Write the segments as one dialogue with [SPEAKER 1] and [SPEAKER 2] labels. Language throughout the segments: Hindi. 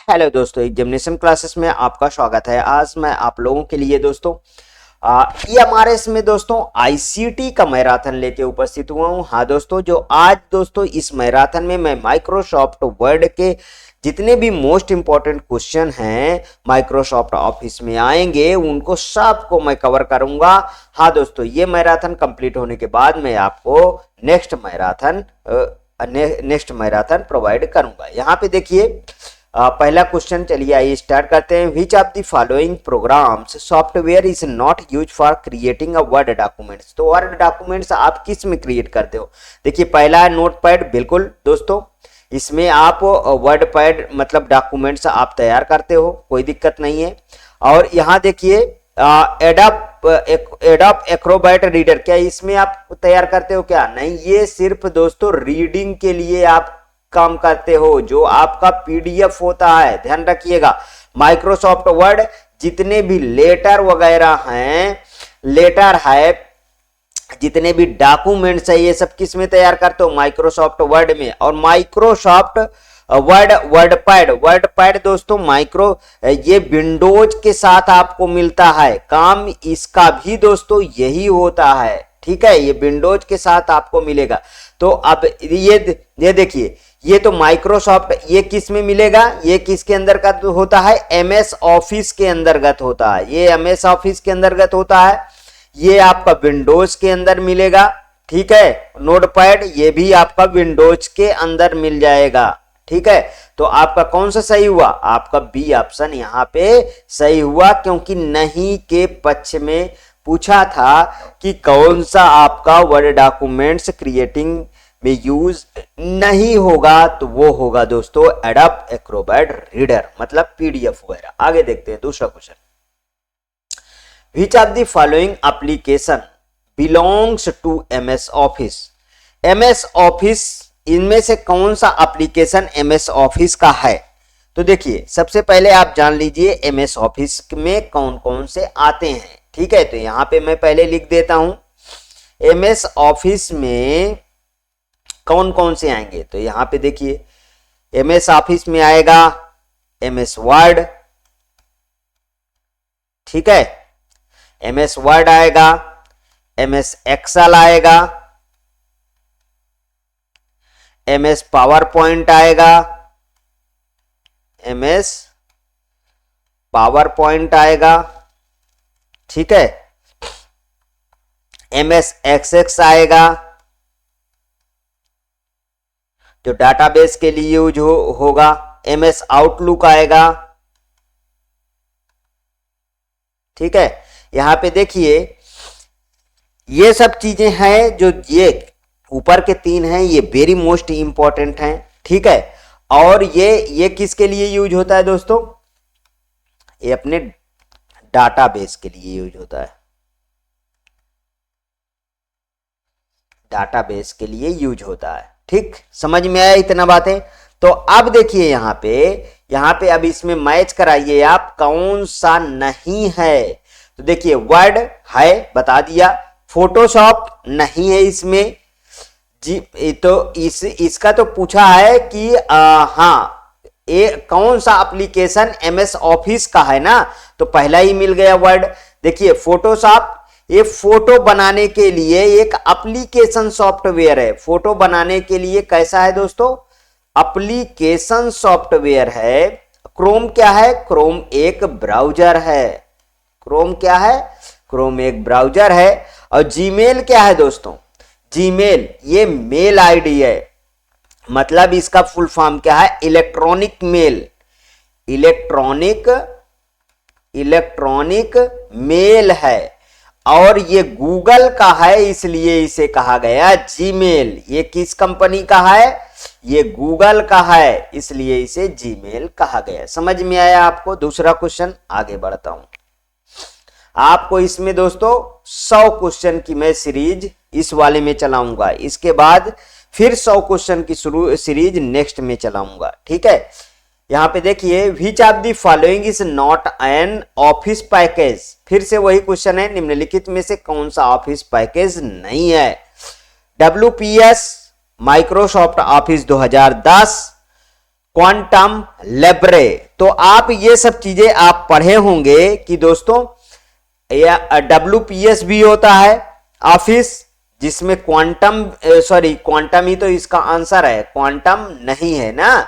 [SPEAKER 1] हेलो दोस्तों, एग्जामिनेशन क्लासेस में आपका स्वागत है। आज मैं आप लोगों के लिए दोस्तों ये हमारे इसमें दोस्तों आईसीटी का मैराथन लेके उपस्थित हुआ हूँ। हाँ दोस्तों, जो आज दोस्तों इस मैराथन में मैं माइक्रोसॉफ्ट वर्ड के जितने भी मोस्ट इंपॉर्टेंट क्वेश्चन हैं माइक्रोसॉफ्ट ऑफिस में आएंगे उनको सबको मैं कवर करूंगा। हाँ दोस्तों, ये मैराथन कंप्लीट होने के बाद मैं आपको नेक्स्ट मैराथन प्रोवाइड करूंगा। यहाँ पे देखिए पहला क्वेश्चन, चलिए आइए स्टार्ट करते हैं। Which of the following programs software is not use for creating a word documents. तो वर्ड डॉक्यूमेंट्स आप किस में क्रिएट करते हो? देखिए पहला है नोटपैड। बिल्कुल दोस्तों, इसमें आप वर्ड पैड मतलब डॉक्यूमेंट्स आप तैयार करते हो, कोई दिक्कत नहीं है। और यहाँ देखिए एडोब एक्रोबैट रीडर, क्या इसमें आप तैयार करते हो? क्या नहीं, ये सिर्फ दोस्तों रीडिंग के लिए आप काम करते हो। जो आपका पीडीएफ होता है, ध्यान रखिएगा, माइक्रोसॉफ्ट वर्ड जितने भी लेटर वगैरह हैं, लेटर है, जितने भी डॉक्यूमेंट्स है, ये सब किस में तैयार करते हो? माइक्रोसॉफ्ट वर्ड में। और माइक्रोसॉफ्ट वर्ड पैड दोस्तों ये विंडोज के साथ आपको मिलता है। काम इसका भी दोस्तों यही होता है, ठीक है, ये विंडोज के साथ आपको मिलेगा। तो अब ये देखिए, ये तो माइक्रोसॉफ्ट, ये किस में मिलेगा? ये किसके अंतर्गत होता है? एमएस ऑफिस के अंतर्गत होता है। ये एमएस ऑफिस के अंतर्गत होता है। ये आपका विंडोज के अंदर मिलेगा, ठीक है। नोटपैड ये भी आपका विंडोज के अंदर मिल जाएगा, ठीक है। तो आपका कौन सा सही हुआ? आपका बी ऑप्शन यहाँ पे सही हुआ, क्योंकि नहीं के पक्ष में पूछा था कि कौन सा आपका वर्ड डॉक्यूमेंट्स क्रिएटिंग में यूज नहीं होगा, तो वो होगा दोस्तों एडोब एक्रोबैट रीडर, मतलब पीडीएफ वगैरह। आगे देखते हैं दूसरा question. Which of the following application belongs to MS Office? MS Office, इनमें से कौन सा एप्लीकेशन MS Office का है? तो देखिए सबसे पहले आप जान लीजिए MS Office में कौन कौन से आते हैं, ठीक है। तो यहां पे मैं पहले लिख देता हूं MS Office में कौन कौन से आएंगे। तो यहां पे देखिए MS Office में आएगा MS Word, ठीक है, MS वर्ड आएगा, MS एक्सेल आएगा, MS पावर पॉइंट आएगा, MS पावर पॉइंट आएगा, ठीक है, MS एक्सेस आएगा जो डाटाबेस के लिए यूज होगा, MS आउटलुक आएगा, ठीक है। यहां पे देखिए ये सब चीजें हैं, जो ये ऊपर के तीन हैं ये वेरी मोस्ट इंपॉर्टेंट हैं, ठीक है। और ये किसके लिए यूज होता है दोस्तों? ये अपने डाटाबेस के लिए यूज होता है, डाटाबेस के लिए यूज होता है, ठीक। समझ में आया इतना बातें? तो अब देखिए यहाँ पे अब इसमें मैच कराइए आप कौन सा नहीं है। तो देखिए वर्ड है, बता दिया। फोटोशॉप नहीं है इसमें जी। तो इसका तो पूछा है कि हाँ ये कौन सा एप्लीकेशन MS ऑफिस का है ना, तो पहला ही मिल गया वर्ड। देखिए फोटोशॉप, ये फोटो बनाने के लिए एक एप्लीकेशन सॉफ्टवेयर है। फोटो बनाने के लिए कैसा है दोस्तों? एप्लीकेशन सॉफ्टवेयर है। क्रोम क्या है? क्रोम एक ब्राउजर है। क्रोम क्या है? क्रोम एक ब्राउजर है। और जीमेल क्या है दोस्तों? जीमेल ये मेल आईडी है, मतलब इसका फुल फॉर्म क्या है? इलेक्ट्रॉनिक मेल, इलेक्ट्रॉनिक मेल है। और ये गूगल का है, इसलिए इसे कहा गया जीमेल। ये किस कंपनी का है? ये गूगल का है, इसलिए इसे जीमेल कहा गया। समझ में आया आपको? दूसरा क्वेश्चन आगे बढ़ता हूं। आपको इसमें दोस्तों 100 क्वेश्चन की मैं सीरीज इस वाले में चलाऊंगा, इसके बाद फिर 100 क्वेश्चन की सीरीज नेक्स्ट में चलाऊंगा, ठीक है। यहां पे देखिए which of the following is not an office package. फिर से वही क्वेश्चन है, निम्नलिखित में से कौन सा ऑफिस पैकेज नहीं है? WPS, Microsoft Office 2010, quantum libre. तो आप ये सब चीजें आप पढ़े होंगे कि दोस्तों WPS भी होता है ऑफिस, जिसमें क्वांटम ही तो इसका आंसर है, क्वांटम नहीं है ना।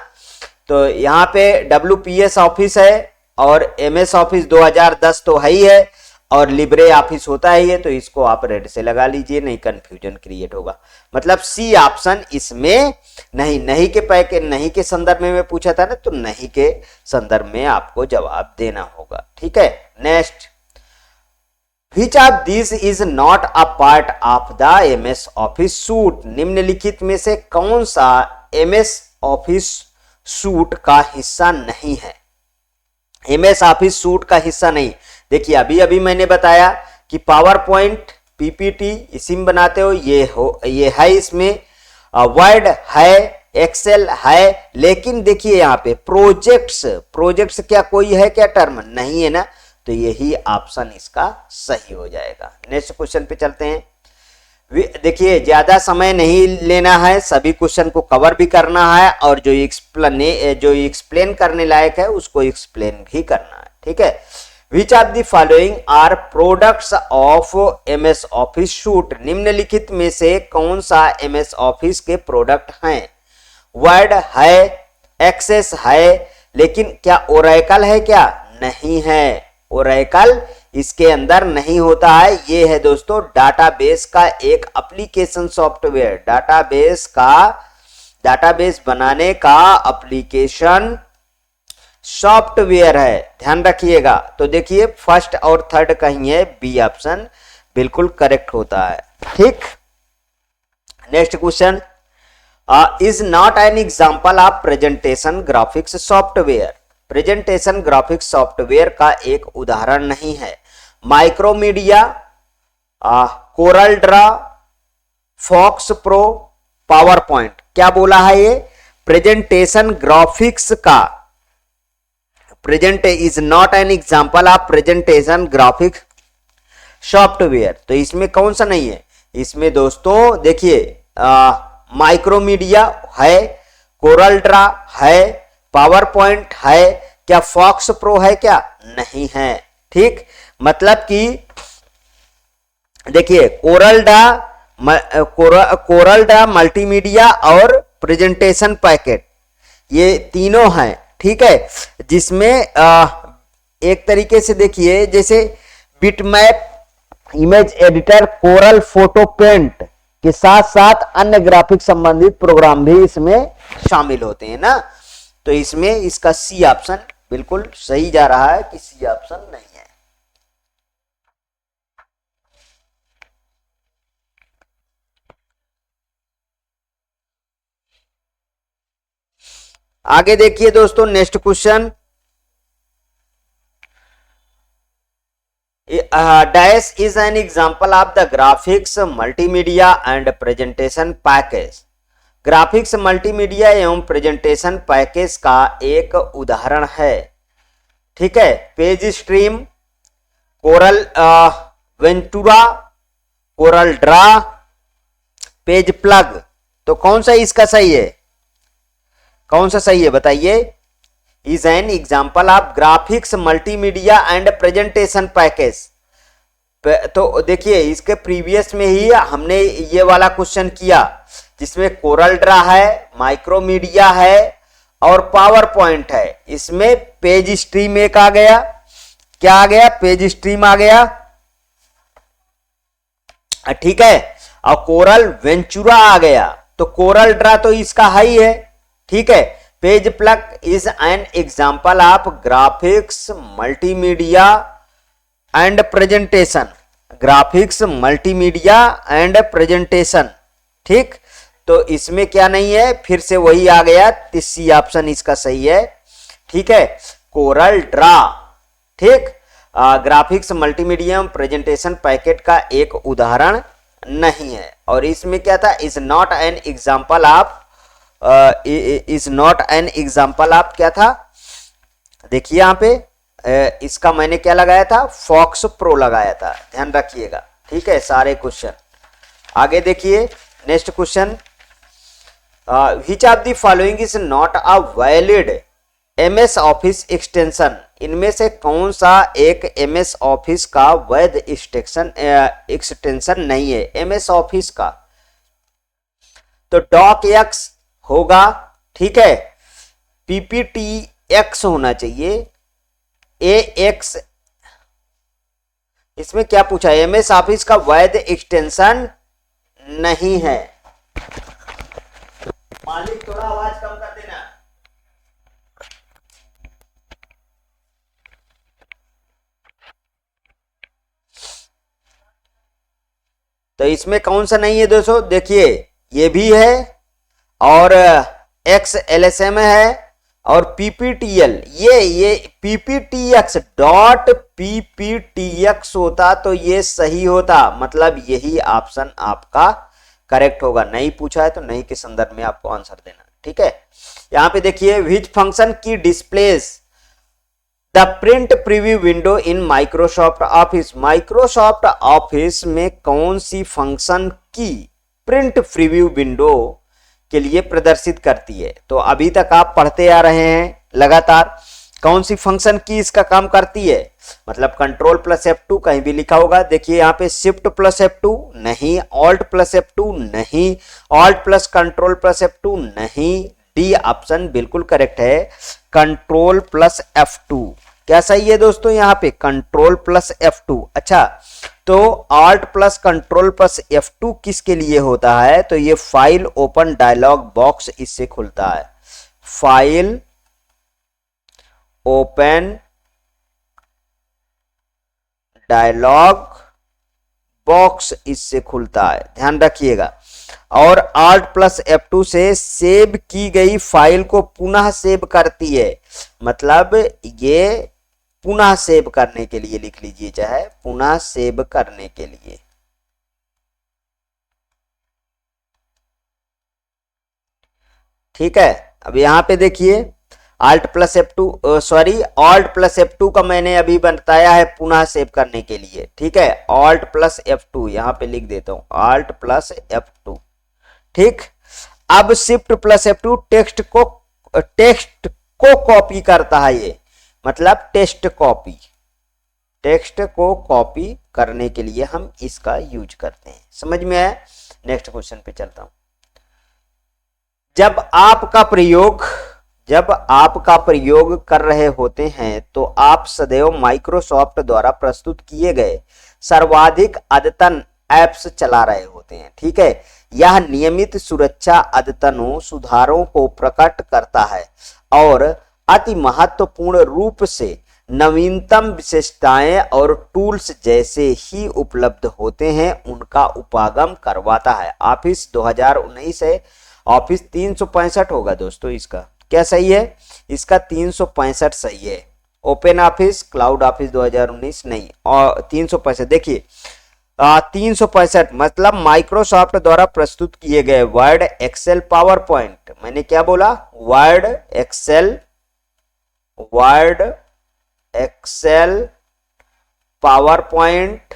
[SPEAKER 1] तो यहाँ पे WPS ऑफिस है और MS ऑफिस 2010 तो है ही है, और लिब्रे ऑफिस होता है ये, तो इसको आप रेड से लगा लीजिए, नहीं कंफ्यूजन क्रिएट होगा। मतलब सी ऑप्शन इसमें नहीं के संदर्भ में मैं पूछा था ना, तो नहीं के संदर्भ में आपको जवाब देना होगा। ठीक है, next, Which of these is not a part of the MS Office suite? निम्नलिखित में से कौन सा MS Office suite का हिस्सा नहीं है? MS Office suite का हिस्सा नहीं। देखिए अभी मैंने बताया कि पावर पॉइंट PPT इसी में बनाते हो, ये है इसमें, वर्ड है, एक्सेल है, लेकिन देखिए यहाँ पे प्रोजेक्ट्स क्या कोई है क्या टर्म? नहीं है ना, तो यही ऑप्शन इसका सही हो जाएगा। नेक्स्ट क्वेश्चन पे चलते हैं। देखिए ज्यादा समय नहीं लेना है, सभी क्वेश्चन को कवर भी करना है, और जो एक्सप्लेन करने लायक है उसको एक्सप्लेन भी करना है। ठीक है, which of the following are products of MS office suite? निम्नलिखित में से कौन सा MS ऑफिस के प्रोडक्ट हैं? वर्ड है, एक्सेस है, लेकिन क्या ओरेकल है क्या? नहीं है, ओरेकल इसके अंदर नहीं होता है। ये है दोस्तों डाटाबेस का एक एप्लीकेशन सॉफ्टवेयर, डाटाबेस बनाने का एप्लीकेशन सॉफ्टवेयर है, ध्यान रखिएगा। तो देखिए फर्स्ट और थर्ड कहीं है, बी ऑप्शन बिल्कुल करेक्ट होता है। ठीक, next question, is not an example of presentation graphics software? Presentation graphics software का एक उदाहरण नहीं है। Micromedia, Corel Draw, FoxPro, PowerPoint, क्या बोला है ये? प्रेजेंटेशन ग्राफिक्स का is not an example of presentation graphics software. तो इसमें कौन सा नहीं है? इसमें दोस्तों देखिए माइक्रोमीडिया है, कोरल ड्रा है, पावर पॉइंट है, क्या फॉक्स प्रो है क्या? नहीं है। ठीक, मतलब कि देखिए कोरल ड्रा मल्टीमीडिया और प्रेजेंटेशन पैकेट, ये तीनों हैं। ठीक है, जिसमें एक तरीके से देखिए जैसे bitmap, image editor, Corel photo paint के साथ साथ अन्य ग्राफिक संबंधित प्रोग्राम भी इसमें शामिल होते हैं ना। तो इसमें इसका सी ऑप्शन बिल्कुल सही जा रहा है कि सी ऑप्शन नहीं है। आगे देखिए दोस्तों, next question, dash is an example of the graphics multimedia and presentation package. Graphics multimedia एवं प्रेजेंटेशन पैकेज का एक उदाहरण है। ठीक है, PageStream, Corel Ventura, Corel Draw, page plug. तो कौन सा इसका सही है? कौन सा सही है बताइए? Is an example of graphics multimedia and presentation package. तो देखिए इसके प्रीवियस में ही हमने ये वाला क्वेश्चन किया, जिसमें कोरल ड्रा है, माइक्रोमीडिया है और पावर पॉइंट है। इसमें पेज स्ट्रीम एक आ गया, क्या आ गया? पेज स्ट्रीम आ गया। ठीक है, और कोरल वेंचुरा आ गया। तो कोरल ड्रा तो इसका हाई है। ठीक है, page plug is an example of graphics multimedia and presentation, graphics multimedia and presentation. ठीक, तो इसमें क्या नहीं है? फिर से वही आ गया, सी ऑप्शन इसका सही है। ठीक है, कोरल ड्रा। ठीक, ग्राफिक्स मल्टीमीडिया प्रेजेंटेशन पैकेट का एक उदाहरण नहीं है। और इसमें क्या था? Is not an example of क्या था? देखिए यहां पे इसका मैंने क्या लगाया था? फॉक्स प्रो लगाया था, ध्यान रखिएगा। ठीक है, सारे क्वेश्चन आगे देखिए। Next question, which of the following is not a valid MS office extension, इनमें से कौन सा एक MS ऑफिस का वैध एक्सटेंशन नहीं है MS ऑफिस का? तो DocX होगा, ठीक है, PPTX होना चाहिए, AX, इसमें क्या पूछा है? MS ऑफिस का वैध एक्सटेंशन नहीं है। मालिक थोड़ा आवाज कम कर देना। तो इसमें कौन सा नहीं है दोस्तों? देखिए ये भी है और XLSM है और PPTL, ये PPTX डॉट PPTX होता तो ये सही होता, मतलब यही ऑप्शन आपका करेक्ट होगा। नहीं पूछा है तो नहीं के संदर्भ में आपको आंसर देना, ठीक है। यहां पे देखिए विच फंक्शन की displace the print preview window in Microsoft office, Microsoft office में कौन सी फंक्शन की प्रिंट प्रीव्यू विंडो के लिए प्रदर्शित करती है? तो अभी तक आप पढ़ते आ रहे हैं लगातार, कौन सी फंक्शन की इसका काम करती है? मतलब कंट्रोल प्लस F2 कहीं भी लिखा होगा, देखिए यहाँ पे शिफ्ट प्लस F2 नहीं, ऑल्ट प्लस F2 नहीं, alt plus control plus F2 नहीं, डी ऑप्शन बिल्कुल करेक्ट है, कंट्रोल प्लस F2। क्या सही है दोस्तों? यहाँ पे कंट्रोल प्लस F2। अच्छा, तो alt plus control plus F2 किसके लिए होता है? तो ये फाइल ओपन डायलॉग बॉक्स इससे खुलता है, फाइल ओपन डायलॉग बॉक्स इससे खुलता है, ध्यान रखिएगा। और Alt प्लस F2 से सेव की गई फाइल को पुनः सेव करती है, मतलब ये पुनः सेव करने के लिए लिख लीजिए, चाहे पुनः सेव करने के लिए। ठीक है, अब यहां पे देखिए Alt plus F2 sorry Alt plus F2 का मैंने अभी बताया है पुनः सेव करने के लिए, ठीक है। Alt प्लस F2 यहां पे लिख देता हूं, Alt प्लस F2, ठीक। अब शिफ्ट प्लस F2 टेक्स्ट को कॉपी करता है, ये मतलब टेक्स्ट को कॉपी करने के लिए हम इसका यूज करते हैं। समझ में आया? नेक्स्ट क्वेश्चन पे चलता हूं। जब आपका प्रयोग कर रहे होते हैं तो आप सदैव माइक्रोसॉफ्ट द्वारा प्रस्तुत किए गए सर्वाधिक अद्यतन ऐप्स चला रहे होते हैं, ठीक है। यह नियमित सुरक्षा अद्यतनों सुधारों को प्रकट करता है और अति महत्वपूर्ण रूप से नवीनतम विशेषताएं और टूल्स जैसे ही उपलब्ध होते हैं उनका उपागम करवाता है। ऑफिस 2019 है, ऑफिस 365 होगा दोस्तों। इसका क्या सही है? इसका 365 सही है। ओपन ऑफिस, क्लाउड ऑफिस 2019 नहीं, और 365 देखिए 365 मतलब माइक्रोसॉफ्ट द्वारा प्रस्तुत किए गए वर्ड, एक्सेल, पावर पॉइंट। मैंने क्या बोला? वर्ड, एक्सेल, पावर पॉइंट,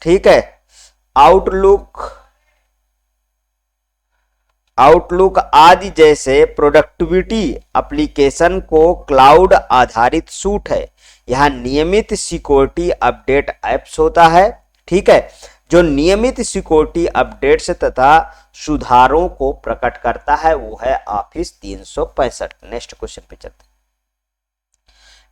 [SPEAKER 1] ठीक है। आउटलुक आदि जैसे प्रोडक्टिविटी एप्लीकेशन को क्लाउड आधारित सूट है। यह नियमित सिक्योरिटी अपडेट ऐप्स होता है, ठीक है, जो नियमित सिक्योरिटी अपडेट्स तथा सुधारों को प्रकट करता है, वो है ऑफिस 365। नेक्स्ट क्वेश्चन पे चलते हैं।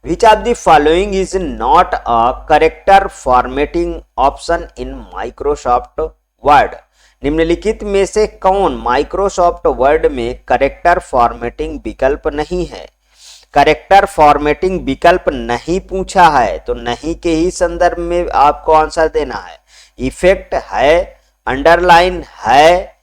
[SPEAKER 1] Which of the following is not a character formatting option in Microsoft Word? निम्नलिखित में से कौन माइक्रोसॉफ्ट वर्ड में करेक्टर फॉर्मेटिंग विकल्प नहीं है? करेक्टर फॉर्मेटिंग विकल्प नहीं पूछा है तो नहीं के ही संदर्भ में आपको आंसर देना है। इफेक्ट है, अंडरलाइन है,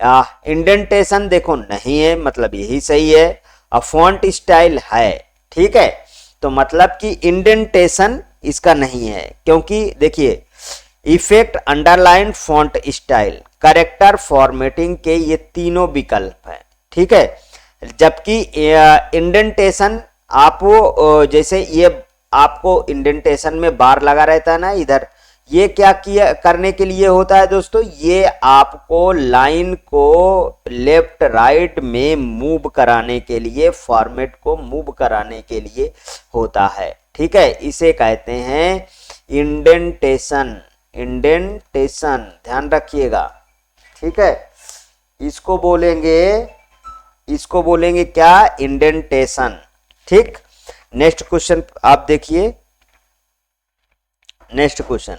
[SPEAKER 1] इंडेंटेशन देखो नहीं है, मतलब यही सही है। फॉन्ट स्टाइल है, ठीक है, तो मतलब कि इंडेंटेशन इसका नहीं है, क्योंकि देखिए effect, underline, font style, character formatting के ये तीनों विकल्प हैं, ठीक है। जबकि इंडेंटेशन आप जैसे ये आपको इंडेंटेशन में बार लगा रहता है ना इधर, ये क्या किया करने के लिए होता है दोस्तों, ये आपको लाइन को लेफ्ट राइट में मूव कराने के लिए, फॉर्मेट को मूव कराने के लिए होता है। ठीक है, इसे कहते हैं इंडेंटेशन। इंडेंटेशन ध्यान रखिएगा। ठीक है, इसको बोलेंगे क्या, इंडेंटेशन। ठीक, नेक्स्ट क्वेश्चन आप देखिए। नेक्स्ट क्वेश्चन,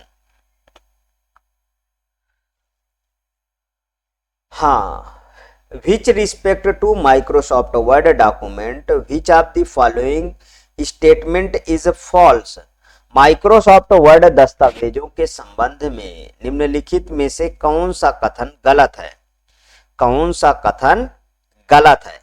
[SPEAKER 1] हाँ, which respect to Microsoft Word document which of the following statement is false. Microsoft Word दस्तावेजों के संबंध में निम्नलिखित में से कौन सा कथन गलत है। कौन सा कथन गलत है,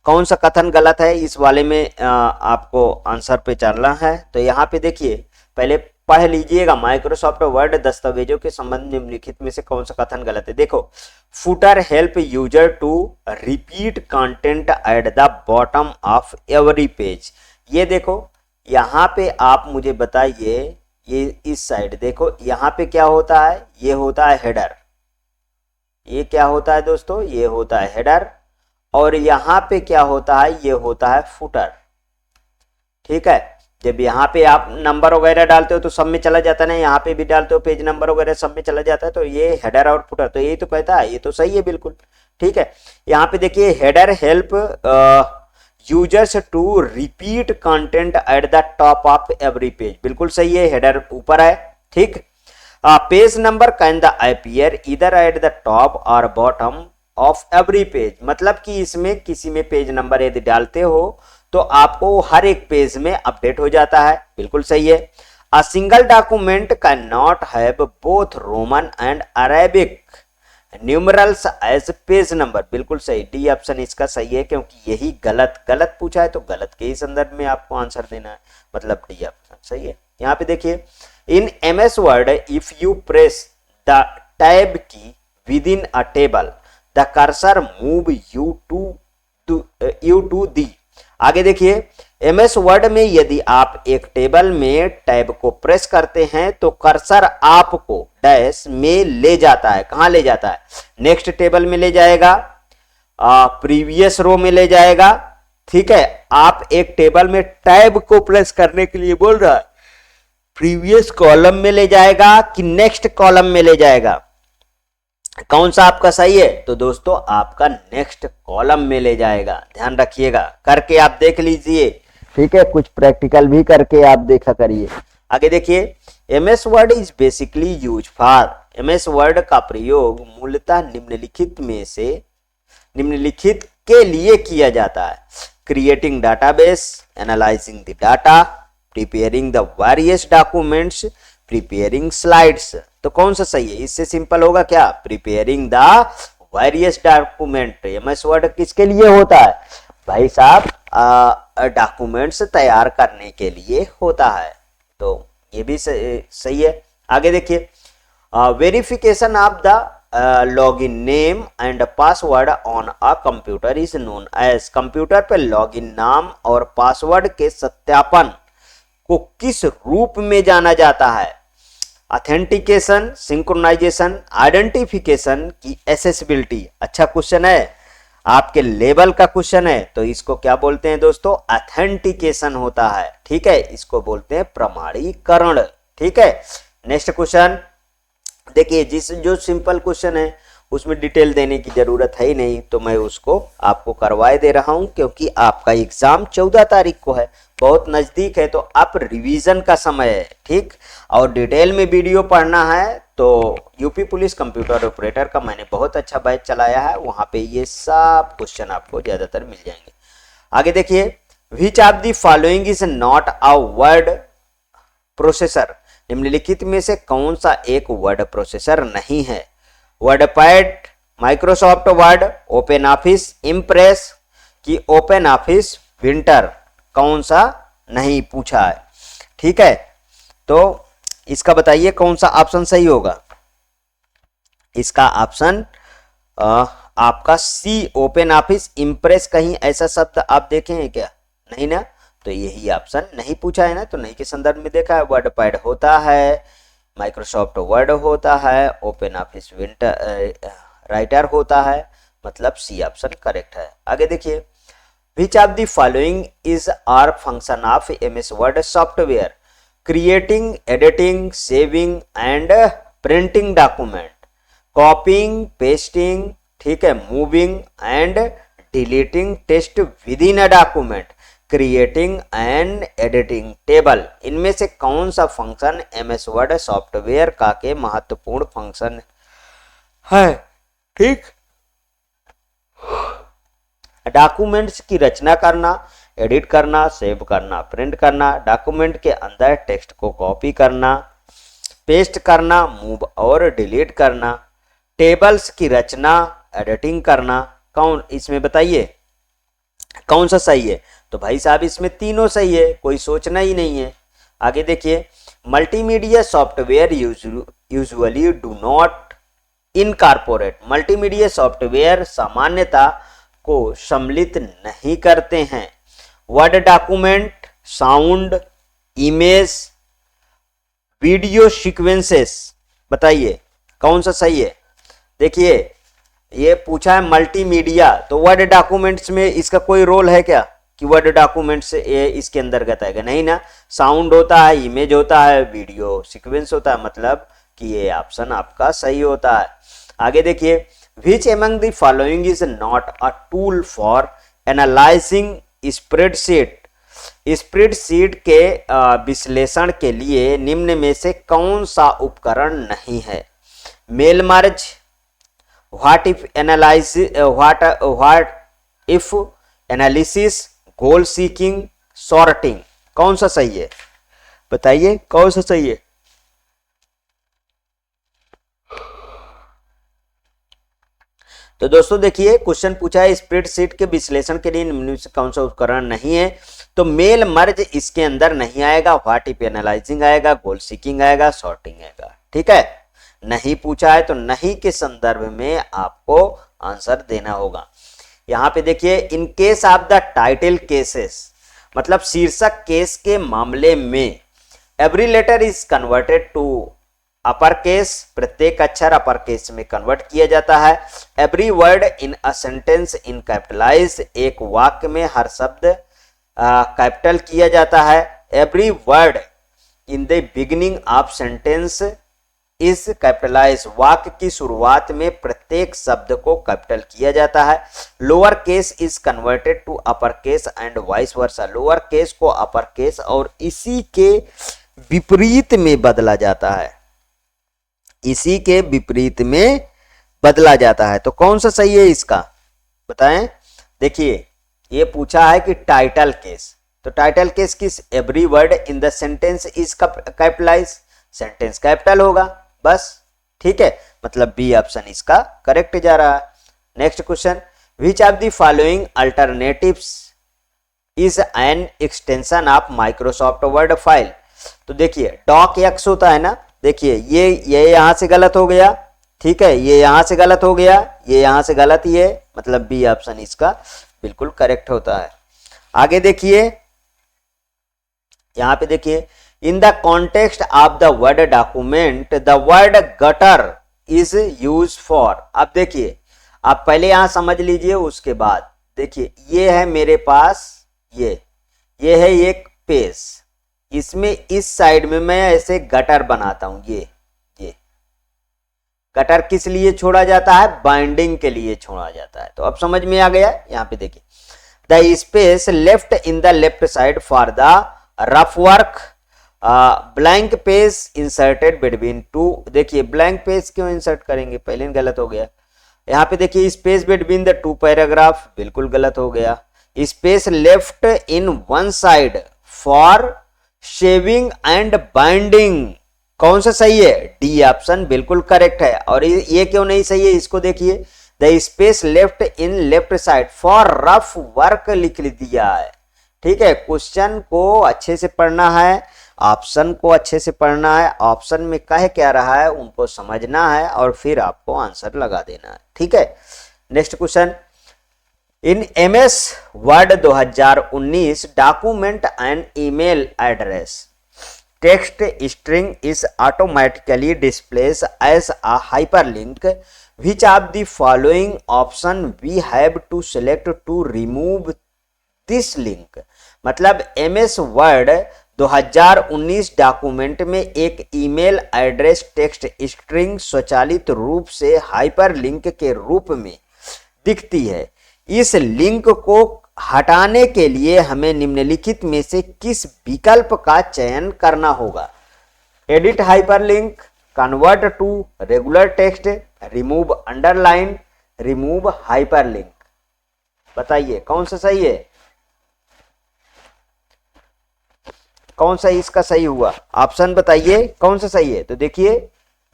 [SPEAKER 1] कौन सा कथन गलत है, इस वाले में आपको आंसर पे चलना है। तो यहाँ पे देखिए, पहले पढ़ लीजिएगा, माइक्रोसॉफ्ट वर्ड दस्तावेजों के संबंध में निम्नलिखित में से कौन सा कथन गलत है। देखो, footer help user to repeat content at the bottom of every page. ये देखो, यहाँ पे आप मुझे बताइए, ये इस साइड देखो, यहाँ पे क्या होता है, ये होता है हेडर। ये क्या होता है दोस्तों, ये होता है हेडर, और यहाँ पे क्या होता है, ये होता है फुटर। ठीक है, जब यहाँ पे आप नंबर वगैरह डालते हो तो सब में चला जाता है ना, यहाँ पे भी डालते हो पेज नंबर वगैरह सब में चला जाता है, तो ये हेडर और फुटर, तो ये तो कहता है, ये तो सही है बिल्कुल। ठीक है, यहाँ पे देखिए, header help users to repeat content at the top of every page, बिल्कुल सही है, हेडर ऊपर है। ठीक, page number can the appear इधर एट द टॉप और बॉटम ऑफ एवरी पेज, मतलब कि इसमें किसी में पेज नंबर यदि डालते हो तो आपको हर एक पेज में अपडेट हो जाता है, बिल्कुल सही है। A single document can not have both Roman and Arabic numerals as page number, बिल्कुल सही, डी ऑप्शन इसका सही है, क्योंकि यही गलत पूछा है तो गलत के ही संदर्भ में आपको आंसर देना है, मतलब डी ऑप्शन सही है। यहाँ पे देखिए, in MS Word if you press the tab key with in a table the cursor move you to the. आगे देखिए, MS वर्ड में यदि आप एक टेबल में टैब को प्रेस करते हैं तो कर्सर आपको डैश में ले जाता है, कहां ले जाता है, नेक्स्ट टेबल में ले जाएगा, प्रीवियस रो में ले जाएगा। ठीक है, आप एक टेबल में टैब को प्रेस करने के लिए बोल रहा है, प्रीवियस कॉलम में ले जाएगा कि नेक्स्ट कॉलम में ले जाएगा, कौन सा आपका सही है, तो दोस्तों आपका नेक्स्ट कॉलम में ले जाएगा, ध्यान रखिएगा, करके आप देख लीजिए। ठीक है, कुछ प्रैक्टिकल भी करके आप देखा करिए। आगे देखिए, MS word is basically use for, MS word का प्रयोग मूलतः निम्नलिखित के लिए किया जाता है, creating database, analysing the data, preparing the various documents, preparing slides. तो कौन सा सही है, इससे सिंपल होगा क्या, preparing the various document. MS word किसके लिए होता है भाई साहब, डॉक्यूमेंट्स तैयार करने के लिए होता है, तो ये भी सही है। आगे देखिए, verification of the login name and password on a computer is known as, computer पे लॉगिन नाम और पासवर्ड के सत्यापन को किस रूप में जाना जाता है, ऑथेंटिकेशन, सिंक्रोनाइजेशन, आइडेंटिफिकेशन की एसेसिबिलिटी। अच्छा क्वेश्चन है, आपके लेवल का क्वेश्चन है, तो इसको क्या बोलते हैं दोस्तों, ऑथेंटिकेशन होता है। ठीक है, इसको बोलते हैं प्रमाणीकरण। ठीक है, नेक्स्ट क्वेश्चन देखिए, जो सिंपल क्वेश्चन है उसमें डिटेल देने की जरूरत है ही नहीं, तो मैं उसको आपको करवाए दे रहा हूं, क्योंकि आपका एग्जाम 14 तारीख को है, बहुत नजदीक है, तो आप रिवीजन का समय है। ठीक, और डिटेल में वीडियो पढ़ना है तो यूपी पुलिस कंप्यूटर ऑपरेटर का मैंने बहुत अच्छा बैच चलाया है, वहां पे ये सब क्वेश्चन आपको ज्यादातर मिल जाएंगे। आगे देखिए, which of the following is not a word processor, निम्नलिखित में से कौन सा एक वर्ड प्रोसेसर नहीं है, WordPad, Microsoft word, open office impress की ओपन ऑफिस विंटर, कौन सा नहीं पूछा है। ठीक है, तो इसका बताइए कौन सा ऑप्शन सही होगा, इसका ऑप्शन आपका सी, ओपन ऑफिस इम्प्रेस। कहीं ऐसा शब्द आप देखे हैं क्या, नहीं ना, तो यही ऑप्शन नहीं पूछा है ना, तो नहीं के संदर्भ में देखा है। वर्ड पैड होता है, माइक्रोसॉफ्ट वर्ड होता है, ओपन ऑफिस विंटर राइटर होता है, मतलब सी ऑप्शन करेक्ट है। आगे देखिए, which of the following is are function of MS word software? Creating, editing, saving and printing document, copying, pasting, ठीक है, moving and deleting text with in a document, creating and editing table. इनमें से कौन सा फंक्शन एमएस वर्ड सॉफ्टवेयर का के महत्वपूर्ण फंक्शन है? ठीक, डॉक्यूमेंट्स की रचना करना, एडिट करना, सेव करना, प्रिंट करना, डॉक्यूमेंट के अंदर टेक्स्ट को कॉपी करना, पेस्ट करना, मूव और डिलीट करना, टेबल्स की रचना, एडिटिंग करना, कौन इसमें बताइए कौन सा सही है? तो भाई साहब इसमें तीनों सही है, कोई सोचना ही नहीं है। आगे देखिए, multimedia software usually do not incorporate, multimedia software सामान्यता को सम्मिलित नहीं करते हैं word document, sound, image, video sequences. बताइए कौन सा सही है? देखिए ये पूछा है मल्टीमीडिया, तो वर्ड डॉक्यूमेंट्स में इसका कोई रोल है क्या कि वर्ड डॉक्यूमेंट्स ये इसके अंतर्गत आएगा? नहीं ना, साउंड होता है, इमेज होता है, वीडियो सीक्वेंस होता है, मतलब कि ये ऑप्शन आपका सही होता है। आगे देखिए, which among the following is not a tool for analysing spreadsheet, spreadsheet के विश्लेषण के लिए निम्न में से कौन सा उपकरण नहीं है? Mail merge, what if analysis, goal seeking, sorting, कौन सा सही है? बताइए कौन सा सही है? तो दोस्तों देखिए, क्वेश्चन पूछा है स्प्रेडशीट के विश्लेषण के लिए निम्न से कौन सा उपकरण नहीं है, तो मेल मर्ज इसके अंदर नहीं आएगा, व्हाट इफ एनालाइजिंग आएगा, गोल सीकिंग आएगा, सॉर्टिंग आएगा। ठीक है, नहीं पूछा है तो नहीं के संदर्भ में आपको आंसर देना होगा। यहां पे देखिए, in case of the title cases, मतलब शीर्षक केस के मामले में every letter is converted to upper case, प्रत्येक अक्षर अपर केस में कन्वर्ट किया जाता है। Every word in a sentence in capitalize, एक वाक्य में हर शब्द कैपिटल किया जाता है। Every word in the beginning of sentence is capitalize, वाक्य की शुरुआत में प्रत्येक शब्द को कैपिटल किया जाता है। Lower case is converted to upper case and vice versa, lower case को अपर केस और इसी के विपरीत में बदला जाता है, इसी के विपरीत में बदला जाता है। तो कौन सा सही है इसका बताएं? देखिए ये पूछा है कि टाइटल केस, तो टाइटल केस किस? Every word in the sentence is capitalize, sentence capital होगा बस। ठीक है, मतलब बी ऑप्शन इसका करेक्ट जा रहा है। Next question, which of the following alternatives is an extension of Microsoft word file? तो देखिए डॉक एक्स होता है ना, देखिए ये यहां से गलत हो गया, ठीक है, ये यहां से गलत हो गया, ये यहां से गलत ही है, मतलब बी ऑप्शन इसका बिल्कुल करेक्ट होता है। आगे देखिए, यहां पे देखिए, in the context of the word document the word gutter is use for. अब देखिए, आप पहले यहां समझ लीजिए, उसके बाद देखिए ये है मेरे पास, ये है एक पेज, इसमें इस साइड में मैं ऐसे गटर बनाता हूं, ये गटर किस लिए छोड़ा जाता है? बाइंडिंग के लिए छोड़ा जाता है। तो अब समझ में आ गया। यहां पे देखिए, the space left in the left side for the rough work, blank page inserted between two. देखिए ब्लैंक पेज क्यों इंसर्ट करेंगे, पहले गलत हो गया। यहाँ पे देखिए space between the two paragraph, बिल्कुल गलत हो गया। Space left in one side for shaving and binding, कौन सा सही है? डी ऑप्शन बिल्कुल करेक्ट है। और ये क्यों नहीं सही है, इसको देखिए, the space left in left side for rough work लिख दिया है। ठीक है, क्वेश्चन को अच्छे से पढ़ना है, ऑप्शन को अच्छे से पढ़ना है, ऑप्शन में कह क्या रहा है उनको समझना है और फिर आपको आंसर लगा देना है। ठीक है, next question, in MS Word 2019 document and email address text string is automatically displace as a hyperlink which of the following option we have to select to remove this link। मतलब MS वर्ड 2019 डॉक्यूमेंट में एक ईमेल एड्रेस टेक्स्ट स्ट्रिंग स्वचालित रूप से हाइपरलिंक के रूप में दिखती है। इस लिंक को हटाने के लिए हमें निम्नलिखित में से किस विकल्प का चयन करना होगा? Edit hyperlink, convert to regular text, remove underline, remove hyperlink. बताइए कौन सा सही है? कौन सा इसका सही हुआ? ऑप्शन बताइए कौन सा सही है। तो देखिए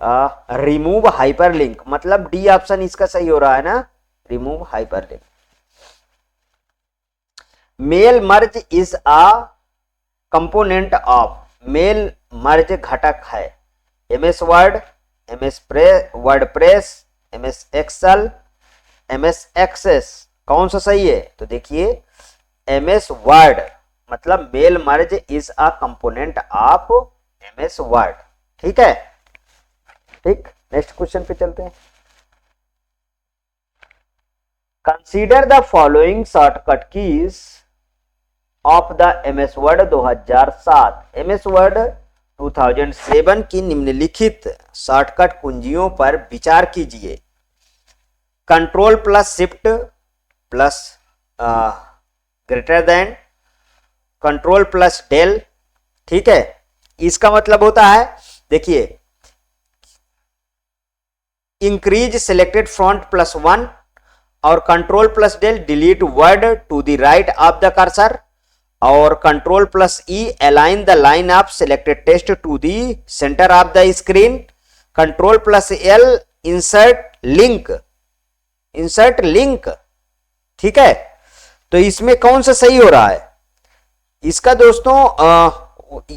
[SPEAKER 1] रिमूव हाइपरलिंक, मतलब डी ऑप्शन इसका सही हो रहा है ना, remove hyperlink. Mail merge is a component of, mail merge घटक है MS Word, MS WordPress, MS Excel, MS Access. कौन सा सही है? तो देखिए MS वर्ड, मतलब mail merge is a component of MS Word. ठीक है, ठीक। नेक्स्ट क्वेश्चन पे चलते हैं। Consider the following shortcut keys of the MS Word 2007। MS Word 2007 की निम्नलिखित शॉर्टकट कुंजियों पर विचार कीजिए। Control plus shift plus greater than, control plus del. ठीक है, इसका मतलब होता है, देखिए इंक्रीज सेलेक्टेड फ्रंट प्लस 1 और control plus del delete word to the right of the cursor, और control plus E align the line of selected text to the centre of the screen, control plus L insert link, insert link. ठीक है, तो इसमें कौन सा सही हो रहा है? इसका दोस्तों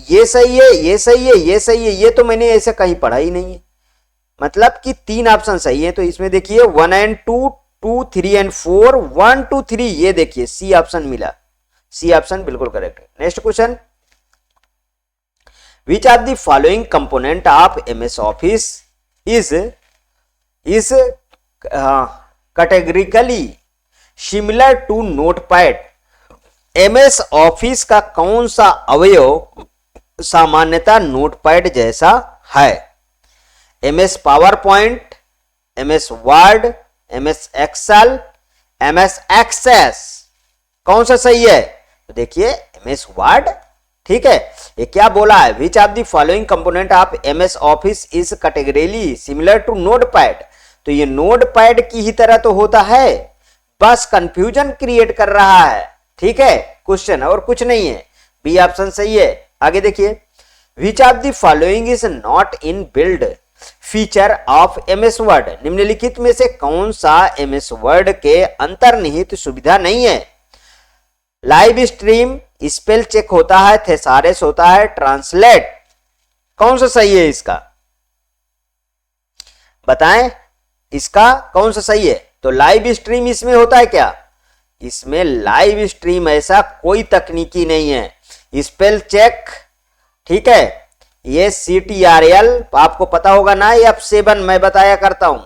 [SPEAKER 1] ये सही है, ये सही है, ये सही है, ये तो मैंने ऐसे कहीं पढ़ा ही नहीं है। मतलब कि 3 ऑप्शन सही है। तो इसमें देखिए 1 and 2, 2, 3 and 4, 1, 2, 3, ये देखिए सी ऑप्शन मिला, सी ऑप्शन बिल्कुल करेक्ट है। Next question, which of the following component of MS Office is categorically similar to Notepad. MS Office का कौन सा अवयव सामान्यतः नोटपैड जैसा है? MS PowerPoint, MS Word, MS Excel, MS Access. कौन सा सही है? तो देखिए MS वर्ड। ठीक है, ये क्या बोला है? Which of the following component of MS Office is categorically similar to Notepad. तो ये नोटपैड की ही तरह तो होता है, बस कंफ्यूजन क्रिएट कर रहा है। ठीक है, क्वेश्चन और कुछ नहीं है। बी ऑप्शन सही है। आगे देखिए, which of the following is not in build feature of MS word. निम्नलिखित में से कौन सा MS वर्ड के अंतर्निहित सुविधा नहीं है? लाइव स्ट्रीम, स्पेल चेक होता है, थेसारस होता है, ट्रांसलेट। कौन सा सही है इसका? बताएं इसका कौन सा सही है? तो लाइव स्ट्रीम इसमें होता है क्या? इसमें लाइव स्ट्रीम ऐसा कोई तकनीकी नहीं है। स्पेल चेक, ठीक है, ये CTRL आपको पता होगा ना, ये F7 मैं बताया करता हूं।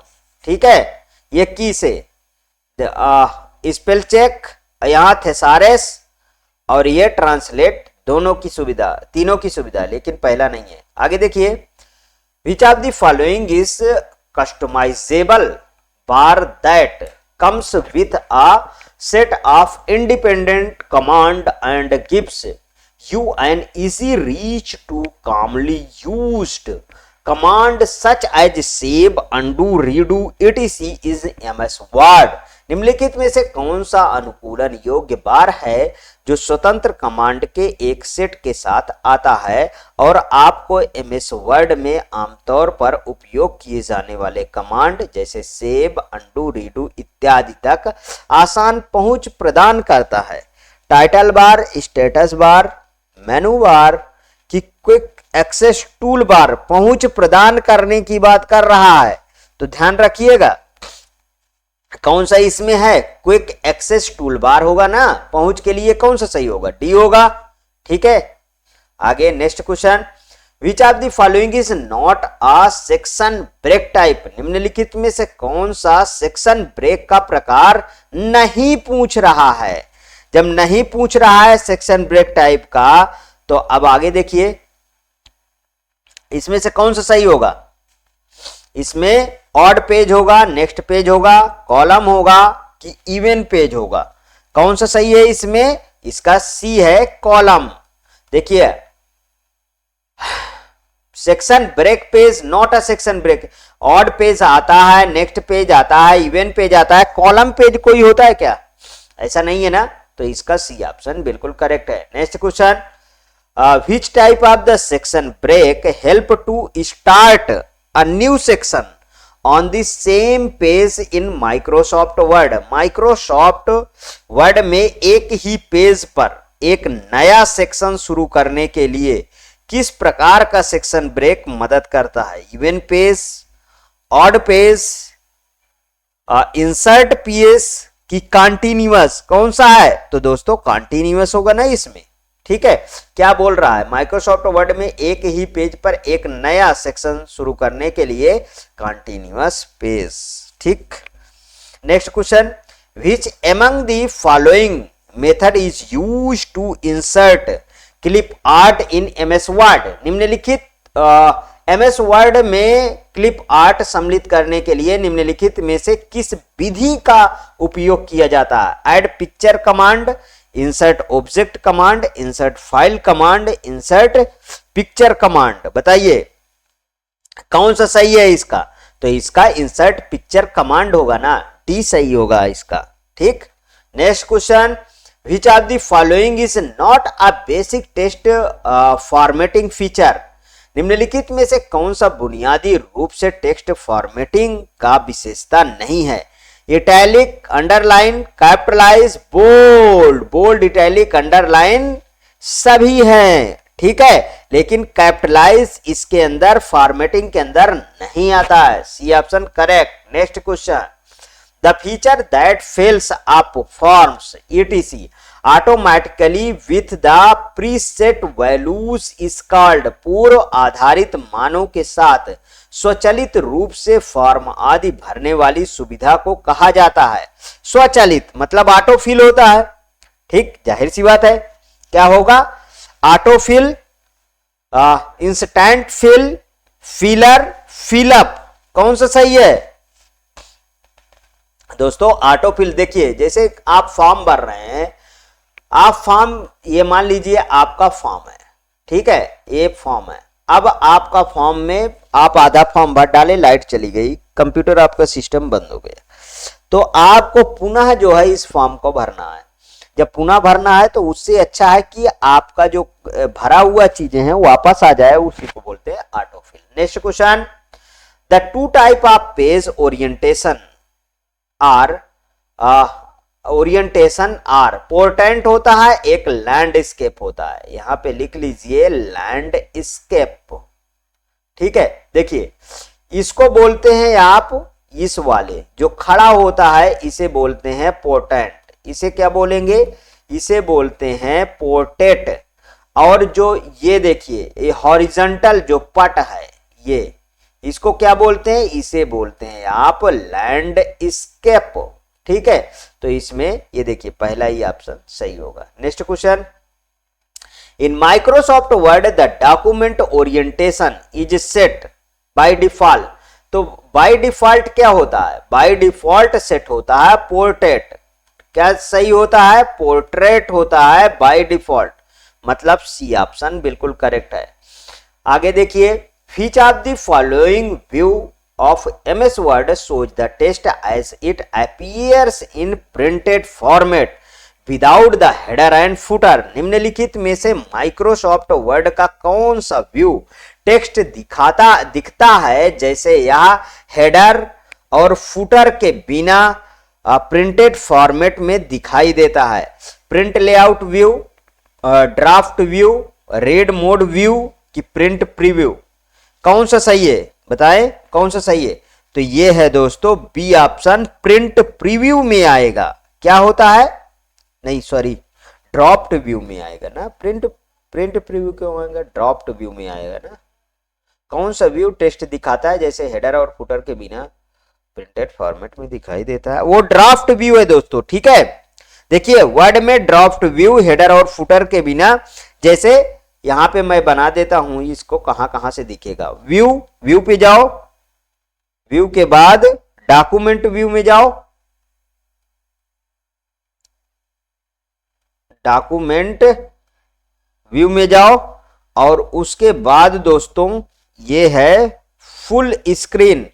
[SPEAKER 1] ठीक है, ये की से स्पेल चेक, यहां थेसारस और ये ट्रांसलेट, दोनों की सुविधा, तीनों की सुविधा, लेकिन पहला नहीं है। आगे देखिए, which of the following is customizable bar that comes with a set of independent command and gives you an easy reach to commonly used command such as save, undo, redo, etc. is MS Word। निम्नलिखित में से कौन सा अनुकूलन योग्य बार है जो स्वतंत्र कमांड के एक सेट के साथ आता है और आपको MS वर्ड में आमतौर पर उपयोग किए जाने वाले कमांड जैसे सेव, अंडू, रीडू इत्यादि तक आसान पहुंच प्रदान करता है? टाइटल बार, स्टेटस बार, मेनू बार की क्विक एक्सेस टूल बार पहुंच प्रदान करने की बात कर रहा है। तो ध्यान रखिएगा, कौन सा इसमें है? क्विक एक्सेस टूल बार होगा ना, पहुंच के लिए कौन सा सही होगा? डी होगा। ठीक है, आगे next question, which of the following is not a section break type? निम्नलिखित में से कौन सा सेक्शन ब्रेक का प्रकार नहीं पूछ रहा है? जब नहीं पूछ रहा है सेक्शन ब्रेक टाइप का, तो अब आगे देखिए इसमें से कौन सा सही होगा? इसमें ऑड पेज होगा, नेक्स्ट पेज होगा, कॉलम होगा कि इवन पेज होगा? कौन सा सही है इसमें? इसका सी है, कॉलम। देखिए section break page not a section break, odd page आता है, नेक्स्ट पेज आता है, इवन पेज आता है, कॉलम पेज कोई होता है क्या? ऐसा नहीं है ना, तो इसका सी ऑप्शन बिल्कुल करेक्ट है। Next question, which type of the section break help to start a new section on the same page in Microsoft Word? Microsoft Word में एक ही पेज पर एक नया सेक्शन शुरू करने के लिए किस प्रकार का सेक्शन ब्रेक मदद करता है? Even page, odd page, insert page कि कंटीन्यूअस? कौन सा है? तो दोस्तों कंटीन्यूअस होगा ना इसमें। ठीक है, क्या बोल रहा है? माइक्रोसॉफ्ट वर्ड में एक ही पेज पर एक नया सेक्शन शुरू करने के लिए कंटीन्यूअस पेज। ठीक, next question, which among the following method is used to insert clip art in MS Word? निम्नलिखित एमएस वर्ड में क्लिप आर्ट सम्मिलित करने के लिए निम्नलिखित में से किस विधि का उपयोग किया जाता है? Add picture command, insert object command, insert file command, insert picture command? बताइए कौन सा सही है इसका? तो इसका इंसर्ट पिक्चर कमांड होगा ना, डी सही होगा इसका। ठीक, next question, which of the following is not a basic text formatting feature? निम्नलिखित में से कौन सा बुनियादी रूप से टेक्स्ट फॉर्मेटिंग का विशेषता नहीं है? Italic, underline, capitalize, bold? Bold, italic, underline सभी हैं। ठीक है, लेकिन कैपिटलाइज इसके अंदर फॉर्मेटिंग के अंदर नहीं आता है। C option correct. Next question, the feature that fills up forms etc automatically with the preset values is called? पूर्व आधारित मानों के साथ स्वचालित रूप से फॉर्म आदि भरने वाली सुविधा को कहा जाता है? स्वचालित मतलब ऑटोफिल होता है। ठीक, जाहिर सी बात है, क्या होगा? Autofill, instant fill, filler, fill up? कौन सा सही है दोस्तों? ऑटोफिल। देखिए जैसे आप फॉर्म भर रहे हैं, आप फॉर्म, ये मान लीजिए आपका फॉर्म है, ठीक है, ये फॉर्म है। अब आपका फॉर्म में आप आधा फॉर्म भर डाले, लाइट चली गई, कंप्यूटर आपका सिस्टम बंद हो गया, तो आपको पुनः जो है इस फॉर्म को भरना है। जब पुनः भरना है तो उससे अच्छा है कि आपका जो भरा हुआ चीजें हैं वापस आ जाए, उसी को बोलते हैं autofill. Next question, the two type of page orientation are orientation are? Portrait होता है, एक लैंडस्केप होता है। यहां पे लिख लीजिए लैंडस्केप। ठीक है, देखिए इसको बोलते हैं आप, इस वाले जो खड़ा होता है इसे बोलते हैं पोर्ट्रेट। इसे क्या बोलेंगे? इसे बोलते हैं पोर्ट्रेट। और जो ये देखिए ये हॉरिजॉन्टल जो पट है, ये इसको क्या बोलते हैं? इसे बोलते हैं आप लैंडस्केप। ठीक है, तो इसमें ये देखिए पहला ही ऑप्शन सही होगा। Next question, in Microsoft word the document orientation is set by default? तो बाय डिफॉल्ट क्या होता है? बाय डिफॉल्ट सेट होता है पोर्ट्रेट। क्या सही होता है? पोर्ट्रेट होता है बाय डिफॉल्ट, मतलब सी ऑप्शन बिल्कुल करेक्ट है। आगे देखिए, which of the following view of MS Word shows the text as it appears in printed format without the header and footer? निम्नलिखित में से माइक्रोसॉफ्ट वर्ड का कौन सा व्यू टेक्स्ट दिखता है जैसे यह हेडर और फुटर के बिना प्रिंटेड फॉर्मेट में दिखाई देता है? Print layout view, draft view, read mode view कि प्रिंट प्रीव्यू? कौन सा सही है? बताएं कौन सा सही है? तो ये है दोस्तों बी ऑप्शन, प्रिंट प्रीव्यू में आएगा। क्या होता है, नहीं सॉरी, ड्रॉप्ड व्यू में आएगा ना। प्रिंट प्रीव्यू क्यों आएगा, ड्रॉप्ड व्यू में आएगा ना। कौन सा व्यू टेक्स्ट दिखाता है जैसे हेडर और फुटर के बिना प्रिंटेड फॉर्मेट में दिखाई देता है, वो ड्राफ्ट व्यू है दोस्तों। ठीक है, देखिए वर्ड में ड्राफ्ट व्यू हेडर और फुटर के बिना, जैसे यहां पे मैं बना देता हूं इसको, कहां कहां से दिखेगा, व्यू पे जाओ, व्यू के बाद डॉक्यूमेंट व्यू में जाओ, डॉक्यूमेंट व्यू में जाओ, और उसके बाद दोस्तों ये है फुल स्क्रीन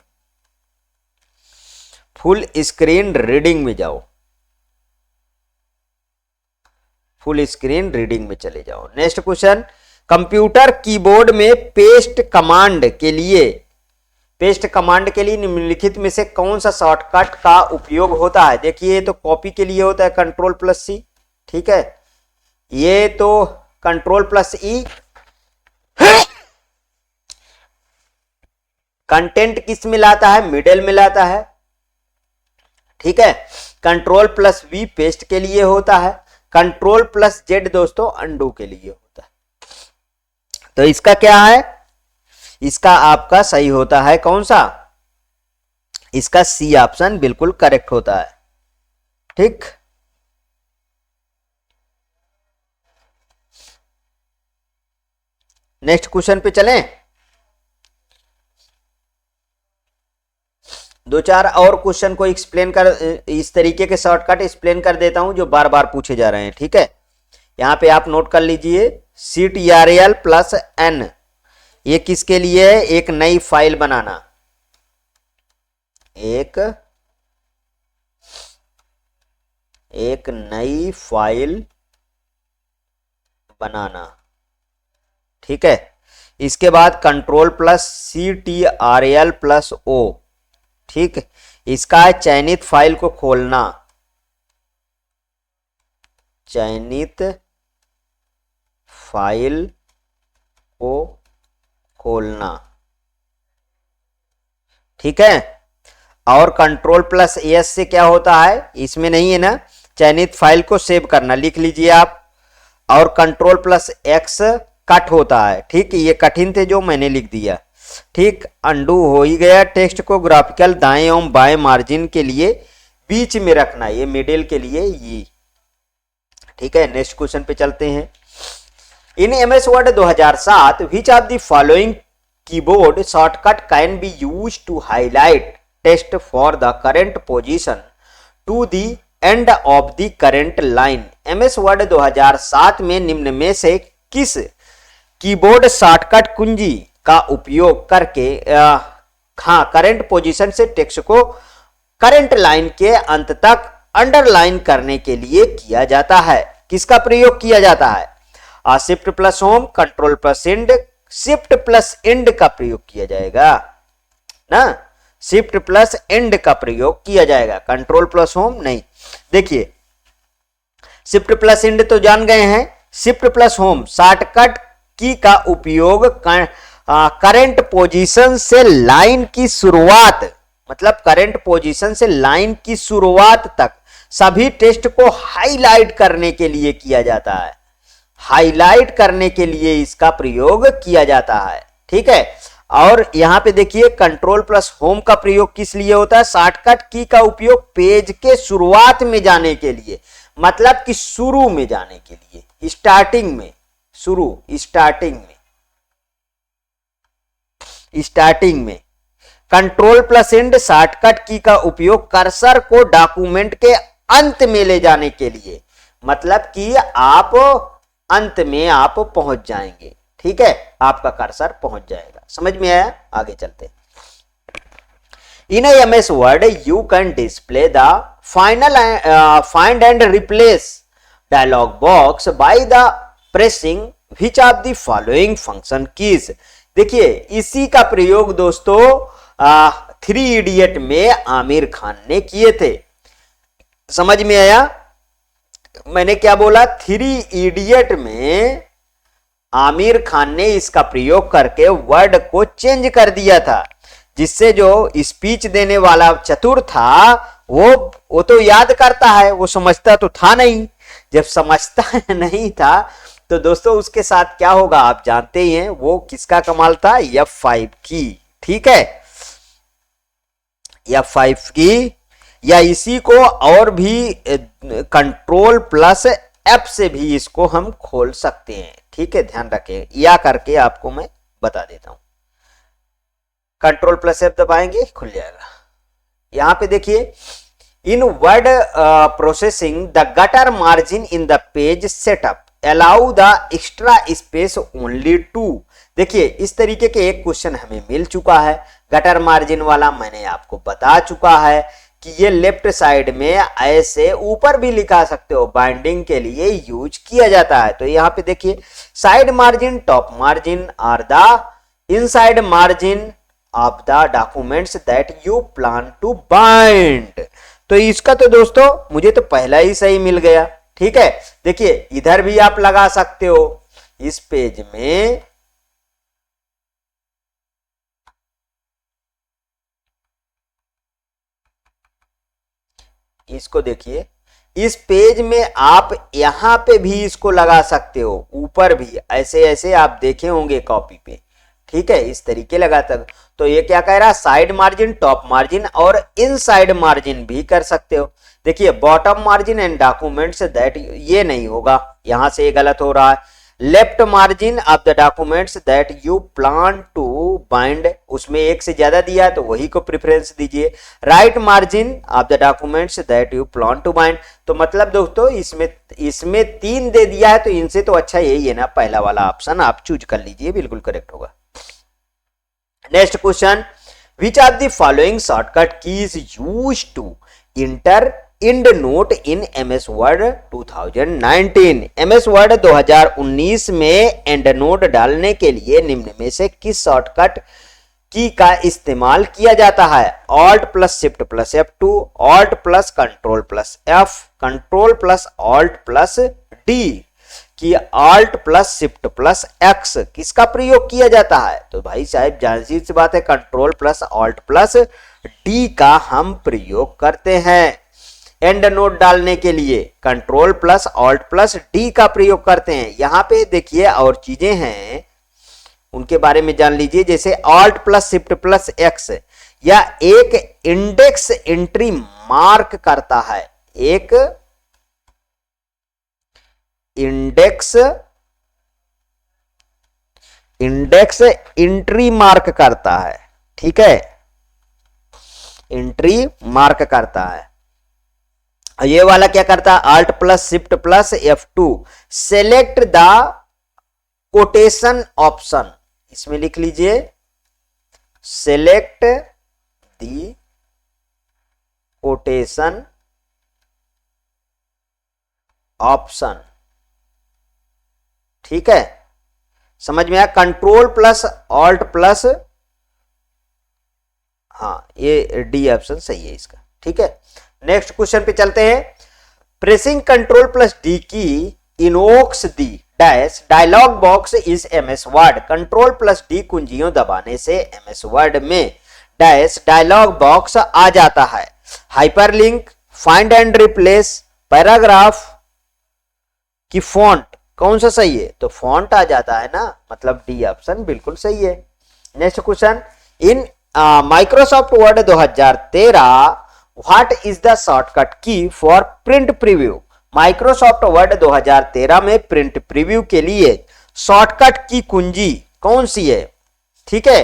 [SPEAKER 1] रीडिंग में जाओ, फुल स्क्रीन रीडिंग में चले जाओ। नेक्स्ट क्वेश्चन, कंप्यूटर कीबोर्ड में पेस्ट कमांड के लिए निम्नलिखित में से कौन सा शॉर्टकट का उपयोग होता है। देखिए तो कॉपी के लिए होता है Ctrl+C, ठीक है, ये तो Ctrl+E। कंटेंट किस में लाता है, मिडिल में लाता है, ठीक है। Ctrl+V पेस्ट के लिए होता है, Ctrl+Z दोस्तों अंडू के लिए होता है। तो इसका क्या है, इसका आपका सही होता है कौन सा, इसका सी ऑप्शन बिल्कुल करेक्ट होता है। ठीक, नेक्स्ट क्वेश्चन पे चलें। दो चार और क्वेश्चन को एक्सप्लेन कर, इस तरीके के शॉर्टकट एक्सप्लेन कर देता हूं जो बार बार पूछे जा रहे हैं। ठीक है, यहां पे आप नोट कर लीजिए, CTRL+N ये किसके लिए है, एक नई फाइल बनाना, एक नई फाइल बनाना। ठीक है, इसके बाद Ctrl+CTRL+O, ठीक, इसका है चयनित फाइल को खोलना, चयनित फाइल को खोलना। ठीक है, और Ctrl+S से क्या होता है, इसमें नहीं है ना, चयनित फाइल को सेव करना, लिख लीजिए आप। और Ctrl+X कट होता है। ठीक, ये कठिन थे जो मैंने लिख दिया। ठीक, अंडू हो ही गया। टेक्स्ट को ग्राफिकल दाएं एवं बाएं मार्जिन के लिए बीच में रखना, ये मिडिल के लिए ये। ठीक है, नेक्स्ट क्वेश्चन पे चलते हैं। इन MS Word 2007 which of the following keyboard shortcut can be used to highlight text for the current position to the end of the current line। MS Word 2007 में निम्न में से किस कीबोर्ड शॉर्टकट कुंजी का उपयोग करके करंट पोजीशन से टेक्स्ट को करंट लाइन के अंत तक अंडरलाइन करने के लिए किया जाता है। किसका प्रयोग किया जाता है, Shift+Home, Ctrl+Ind, Shift+End का प्रयोग किया जाएगा ना, Shift+End का प्रयोग किया जाएगा, Ctrl+Home नहीं। देखिए Shift+End तो जान गए हैं, Shift+Home शॉर्टकट की का उपयोग करंट पोजीशन से लाइन की शुरुआत, मतलब करंट पोजीशन से लाइन की शुरुआत तक सभी टेक्स्ट को हाईलाइट करने के लिए किया जाता है, हाईलाइट करने के लिए इसका प्रयोग किया जाता है। ठीक है, और यहां पे देखिए Ctrl+Home का प्रयोग किस लिए होता है, शॉर्टकट की का उपयोग पेज के शुरुआत में जाने के लिए, मतलब कि शुरू में जाने के लिए, स्टार्टिंग में, शुरू स्टार्टिंग में। Ctrl+End शॉर्टकट की का उपयोग कर्सर को डॉक्यूमेंट के अंत में ले जाने के लिए, मतलब कि आप अंत में आप पहुंच जाएंगे। ठीक है, आपका कर्सर पहुंच जाएगा। समझ में आया, आगे चलते। इन MS word you can display the find and replace dialog box by the pressing which of the following function keys. देखिए इसी का प्रयोग दोस्तों 3 इडियट में आमिर खान ने किए थे। समझ में आया, मैंने क्या बोला, 3 इडियट में आमिर खान ने इसका प्रयोग करके वर्ड को चेंज कर दिया था। जिससे जो स्पीच देने वाला चतुर था वो तो याद करता है, वो समझता तो था नहीं। जब समझता नहीं था तो दोस्तों उसके साथ क्या होगा आप जानते ही हैं, वो किसका कमाल था, F5 की। ठीक है, F5 की, या इसी को और भी कंट्रोल प्लस F से भी इसको हम खोल सकते हैं। ठीक है, ध्यान रखें, या करके आपको मैं बता देता हूं। कंट्रोल प्लस F दबाएंगे, खुल जाएगा। यहां पे देखिए, in word processing the gutter margin in the page setup allow the extra space only to. देखिए इस तरीके के एक क्वेश्चन हमें मिल चुका है, गटर मार्जिन वाला मैंने आपको बता चुका है कि ये लेफ्ट साइड में ऐसे ऊपर भी लिखा सकते हो, बाइंडिंग के लिए यूज किया जाता है। तो यहाँ पे देखिए, side margin top margin are the inside margin of the documents that you plan to bind. तो इसका तो दोस्तों मुझे तो पहला ही सही मिल गया। ठीक है, देखिए इधर भी आप लगा सकते हो, इस पेज में इसको देखिए, इस पेज में आप यहां पे भी इसको लगा सकते हो, ऊपर भी ऐसे ऐसे आप देखे होंगे कॉपी पे। ठीक है, इस तरीके लगा तक। तो ये क्या कह रहा है, साइड मार्जिन टॉप मार्जिन और इनसाइड मार्जिन भी कर सकते हो। देखिए bottom margin and documents that, ये नहीं होगा, यहां से ये गलत हो रहा है। Left margin of the documents that you plan to bind, उसमें एक से ज्यादा दिया है तो वही को प्रेफरेंस दीजिए। Right margin of the documents that you plan to bind, तो मतलब दोस्तों इसमें 3 दे दिया है, तो इनसे तो अच्छा यही है ना, पहला वाला ऑप्शन आप चूज कर लीजिए, बिल्कुल करेक्ट होगा। Next question, which of the following shortcut keys use to enter end note in MS Word 2019। MS Word 2019 में एंड नोट डालने के लिए निम्न में से किस शॉर्टकट की का इस्तेमाल किया जाता है? Alt plus shift plus F2, Alt plus control plus F, control plus Alt plus D, कि Alt plus shift plus X किसका प्रयोग किया जाता है? तो भाई साहब जाहिर सी बात है, control plus Alt plus D का हम प्रयोग करते हैं। एंड नोट डालने के लिए control plus Alt plus D का प्रयोग करते हैं। यहां पे देखिए और चीजें हैं, उनके बारे में जान लीजिए, जैसे Alt plus shift plus X या एक इंडेक्स एंट्री मार्क करता है, एक इंडेक्स एंट्री मार्क करता है। ठीक है, एंट्री मार्क करता है। ये वाला क्या करता है, Alt plus shift plus F2, select the quotation option, इसमें लिख लीजिए सेलेक्ट द कोटेशन ऑप्शन। ठीक है, समझ में आया? कंट्रोल प्लस Alt प्लस, हाँ ये डी ऑप्शन सही है इसका। ठीक है, नेक्स्ट क्वेश्चन पे चलते हैं। Pressing control plus D key invokes the dash dialog box is MS Word. Control plus D कुंजियों दबाने से MS वर्ड में डैश डायलॉग बॉक्स आ जाता है। Hyperlink, find and replace, paragraph की फॉन्ट, कौन सा सही है? तो फॉन्ट आ जाता है ना, मतलब डी ऑप्शन बिल्कुल सही है। Next question, in Microsoft Word 2013 what is the shortcut key for print preview. Microsoft Word 2013 में प्रिंट प्रीव्यू के लिए शॉर्टकट की कुंजी कौन सी है? ठीक है,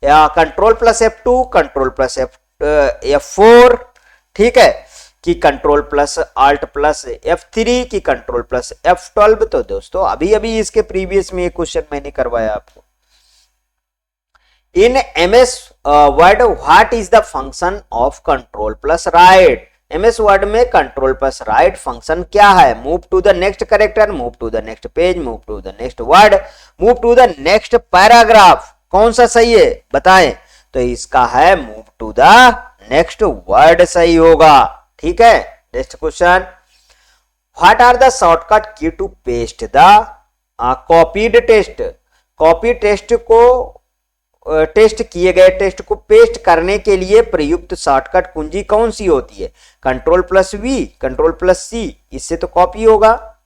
[SPEAKER 1] control plus F2, control plus F4, ठीक है, कि control plus Alt plus F3, की कंट्रोल प्लस F12। तो दोस्तों अभी अभी इसके प्रीवियस में एक क्वेश्चन मैंने करवाया आपको। In MS Word what is the function of control plus right. MS Word में कंट्रोल प्लस राइट फंक्शन क्या है? Move to the next character, move to the next page, move to the next word, move to the next paragraph. कौन सा सही है बताएं? तो इसका है move to the next word सही होगा। ठीक है, next question, what are the shortcut key to paste the copied test. Copy test को टेस्ट किए गए टेस्ट को पेस्ट करने के लिए प्रयुक्त शॉर्टकट कुंजी कौन सी होती है? Ctrl+V, Ctrl+C, इससे तो कॉपी होगा,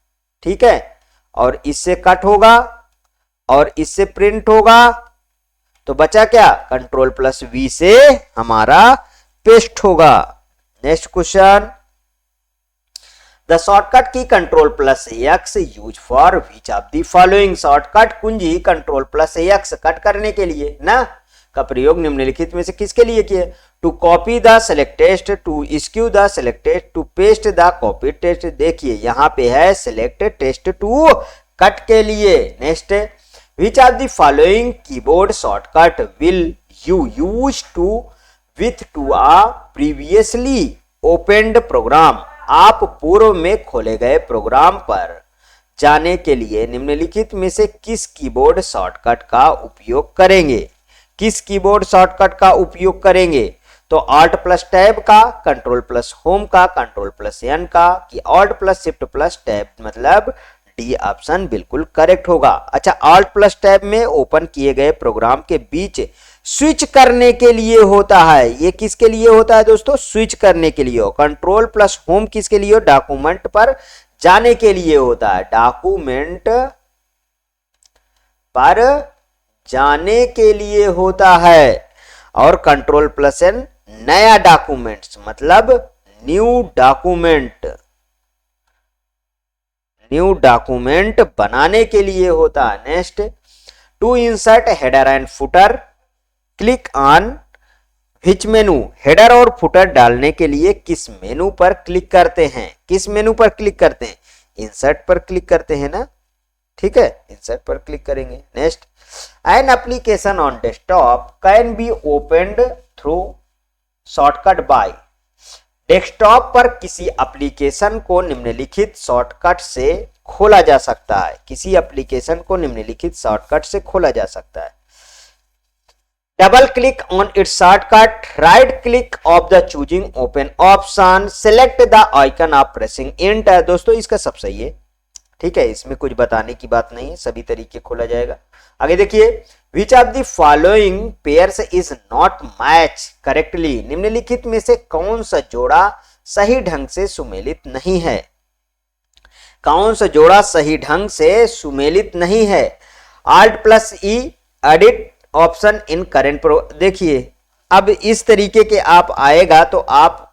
[SPEAKER 1] ठीक है, और इससे कट होगा और इससे प्रिंट होगा, तो बचा क्या? Ctrl+V से हमारा पेस्ट होगा। नेक्स्ट क्वेश्चन, द शॉर्टकट की Ctrl+X use for which of the following? Shortcut कुंजी Ctrl+X कट करने के लिए ना का प्रयोग निम्नलिखित में से किसके लिए किया? To copy the select test, to skew the select test, to paste the copy test. देखिए यहाँ पे है सेलेक्ट टेस्ट टू कट के लिए। Next, which of the following keyboard shortcut will you use to with to a previously opened program? आप पूर्व में खोले गए प्रोग्राम पर जाने के लिए निम्नलिखित में से किस कीबोर्ड शॉर्टकट का उपयोग करेंगे? किस कीबोर्ड शॉर्टकट का उपयोग करेंगे? तो Alt+Tab का, Ctrl+Home का, Ctrl+N का, कि Alt+Shift+Tab, मतलब डी ऑप्शन बिल्कुल करेक्ट होगा। अच्छा, Alt+Tab में ओपन किए गए प्रोग्राम के बीच स्विच करने के लिए होता है। ये किसके लिए होता है दोस्तों? स्विच करने के लिए हो। Ctrl+Home किसके लिए हो? डॉक्यूमेंट पर जाने के लिए होता है, डॉक्यूमेंट पर जाने के लिए होता है। और Ctrl+N नया डॉक्यूमेंट्स, मतलब न्यू डॉक्यूमेंट बनाने के लिए होता है। Next, to insert header and footer click on which menu? Header और फुटर डालने के लिए किस मेनू पर क्लिक करते हैं? किस मेनू पर क्लिक करते हैं? इंसर्ट पर क्लिक करते हैं ना, ठीक है, इंसर्ट पर क्लिक करेंगे। Next, an application on desktop can be opened through shortcut by? Desktop पर किसी एप्लीकेशन को निम्नलिखित शॉर्टकट से खोला जा सकता है। किसी एप्लीकेशन को निम्नलिखित शॉर्टकट से खोला जा सकता है। Double click on it's shortcut, right click of the choosing open option, select the icon of pressing enter. दोस्तों इसका सब सही है, ठीक है, इसमें कुछ बताने की बात नहीं है, सभी तरीके खोला जाएगा। आगे देखिए, which of the following pairs is not match correctly? निम्नलिखित में से कौन सा जोड़ा सही ढंग से सुमेलित नहीं है? कौन सा जोड़ा सही ढंग से सुमेलित नहीं है? Alt+E edit option in current pro. देखिए अब इस तरीके के आप आएगा तो आप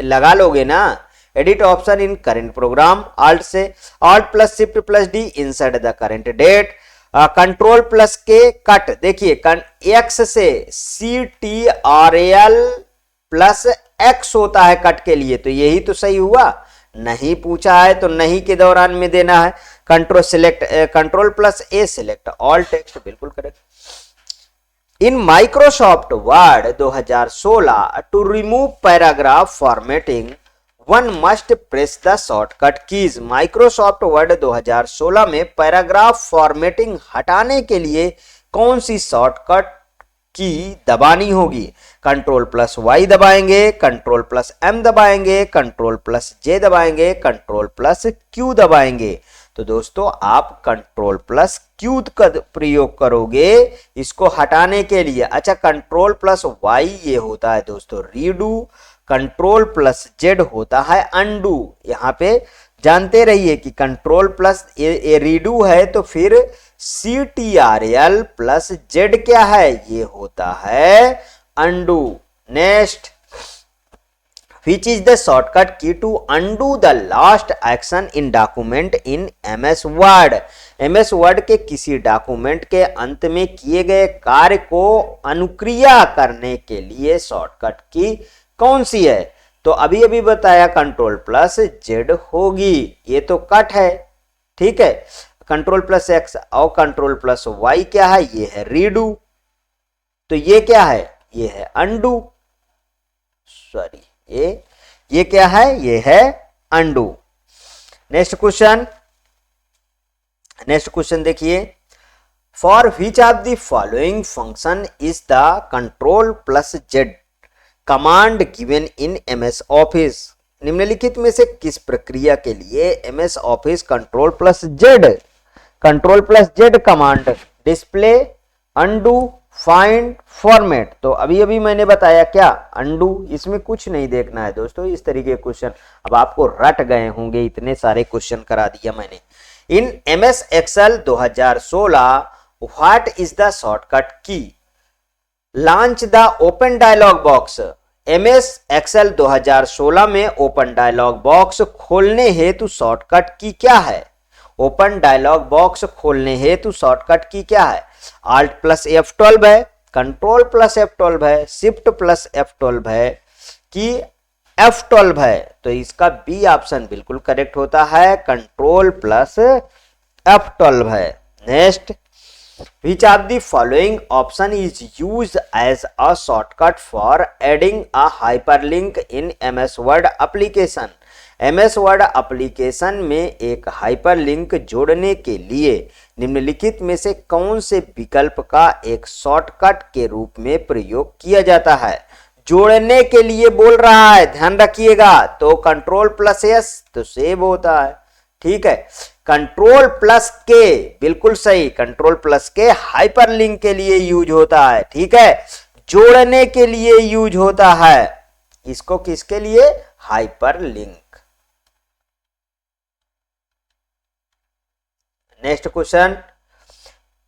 [SPEAKER 1] लगा लोगे ना, edit option in current program, Alt से Alt+Shift+D insert the current date, Ctrl+K cut. देखिए X से Ctrl+X होता है कट के लिए, तो यही तो सही हुआ। नहीं पूछा है तो नहीं के दौरान में देना है। Ctrl+A सिलेक्ट ऑल टेक्स्ट, बिल्कुल correct. In Microsoft Word 2016 to remove paragraph formatting one must press the shortcut keys. Microsoft Word 2016 में पैराग्राफ फॉर्मेटिंग हटाने के लिए कौन सी शॉर्टकट की दबानी होगी? Ctrl+Y दबाएंगे, Ctrl+M दबाएंगे, Ctrl+J दबाएंगे, Ctrl+Q दबाएंगे। तो दोस्तों आप Ctrl+Q का प्रयोग करोगे इसको हटाने के लिए। अच्छा, Ctrl+Y ये होता है दोस्तों रीडू, Ctrl+Z होता है अंडू। यहाँ पे जानते रहिए कि Ctrl+ रीडू है तो फिर Ctrl+Z क्या है? ये होता है undo. Next, which is the shortcut key to undo the last action in document in MS Word? MS Word के किसी डॉक्यूमेंट के अंत में किए गए कार्य को अनुक्रिया करने के लिए शॉर्टकट की कौन सी है? तो अभी अभी बताया Ctrl+Z होगी, ये तो कट है, ठीक है। Ctrl+X और Ctrl+Y क्या है? ये है रीडू, तो ये क्या है? ये है अंडू, सॉरी ये क्या है? ये है अंडू। नेक्स्ट क्वेश्चन देखिए, for which of the following function is the Ctrl+Z command given in MS office? निम्नलिखित में से किस प्रक्रिया के लिए MS office Ctrl+Z command display, undo, find format, तो अभी अभी मैंने बताया क्या, अंडू, इसमें कुछ नहीं देखना है दोस्तों। इस तरीके के क्वेश्चन अब आपको रट गए होंगे, इतने सारे क्वेश्चन करा दिया मैंने। In MS Excel 2016 what is the shortcut key, launch the open dialog box. MS Excel 2016 में ओपन डायलॉग बॉक्स खोलने हेतु शॉर्टकट की क्या है, ओपन डायलॉग बॉक्स खोलने हेतु शॉर्टकट की क्या है, Alt प्लस F12 है, कंट्रोल प्लस F12 है, शिफ्ट प्लस F12 है कि F12 है, तो इसका बी ऑप्शन बिल्कुल करेक्ट होता है, कंट्रोल प्लस F12 है। Next, which of the following option is used as a shortcut for adding a hyperlink in MS Word application? MS Word application में एक हाइपरलिंक जोड़ने के लिए निम्नलिखित में से कौन से विकल्प का एक शॉर्टकट के रूप में प्रयोग किया जाता है। जोड़ने के लिए बोल रहा है, ध्यान रखिएगा, तो कंट्रोल प्लस एस तो सेव होता है, ठीक है। कंट्रोल प्लस के, बिल्कुल सही, कंट्रोल प्लस के हाइपरलिंक के लिए यूज होता है, ठीक है, जोड़ने के लिए यूज होता है। इसको किसके लिए, hyperlink. Next question,